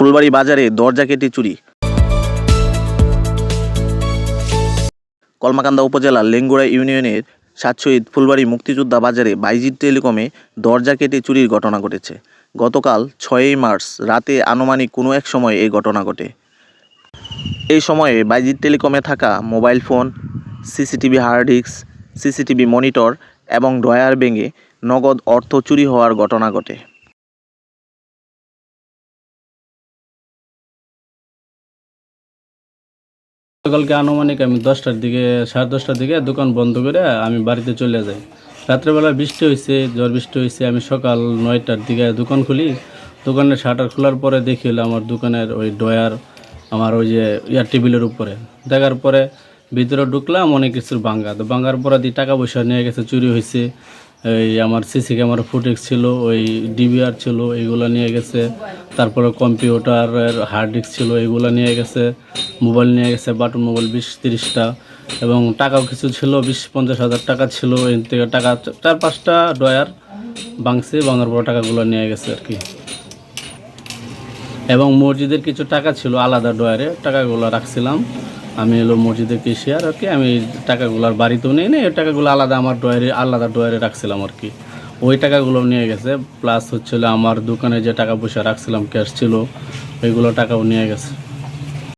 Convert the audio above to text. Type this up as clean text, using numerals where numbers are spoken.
ফুলবাড়ী বাজারে দরজা কেটে চুরি। কলমাকান্দা উপজেলার লেঙ্গুড়া ইউনিয়নের সাতশহীদ ফুলবাড়ী মুক্তিযোদ্ধা বাজারে বাইজিৎ টেলিকমে দরজা কেটে চুরির ঘটনা ঘটেছে। গতকাল 6ই মার্চ রাতে আনুমানিক কোনো এক সময় এই ঘটনা ঘটে। এই সময়ে বাইজিৎ টেলিকমে থাকা mobile phone, CCTV hard disk, CCTV monitor এবং ড্রয়ার ভেঙে নগদ অর্থ চুরি হওয়ার ঘটনা ঘটে। সকালকে আনুমানিক আমি 10টার দিকে 10:30টার দিকে দোকান বন্ধ করে আমি বাড়িতে চলে যাই। রাত্রেবেলা বৃষ্টি হয়েছে, ঝড় বৃষ্টি হয়েছে। আমি সকাল 9টার দিকে দোকান খুলি। দোকানের শাটার খোলার পরে দেখি হলো আমার দোকানের ওই ড্রয়ার আমার ওই যে টেবিলের উপরে। দেখার পরে ভিতরে ঢুকলাম, অনেক কিছুর ভাঙ্গা। তো ভাঙ্গার পরে দিয়ে টাকা পয়সা নিয়ে গেছে, চুরি হয়েছে। এই আমার সিসি ক্যামেরা ফুটেজ ছিল, ওই ডিভিআর ছিল, এগুলো নিয়ে গেছে। তারপরে কম্পিউটারের হার্ড ডিস্ক ছিল, এগুলো নিয়ে গেছে। মোবাইল নিয়ে গেছে, বাটন মোবাইল 20-30টা, এবং টাকাও কিছু ছিল, 20-50 হাজার টাকা ছিল। এর থেকে টাকা 4-5টা ড্রয়ার ভাঙছে, ভাঙার পর টাকাগুলো নিয়ে গেছে আর কি। এবং মসজিদের কিছু টাকা ছিল আলাদা ড্রয়ারে, টাকাগুলো রাখছিলাম। আমি এলো মসজিদের কেশিয়ার আর কি। আমি টাকাগুলো আর বাড়িতেও নিয়ে ওই টাকাগুলো আলাদা আমার আলাদা ড্রয়ারে রাখছিলাম আর কি। ওই টাকাগুলো নিয়ে গেছে। প্লাস হচ্ছিল আমার দোকানে যে টাকা পয়সা রাখছিলাম, ক্যাশ ছিল, ওইগুলো টাকাও নিয়ে গেছে।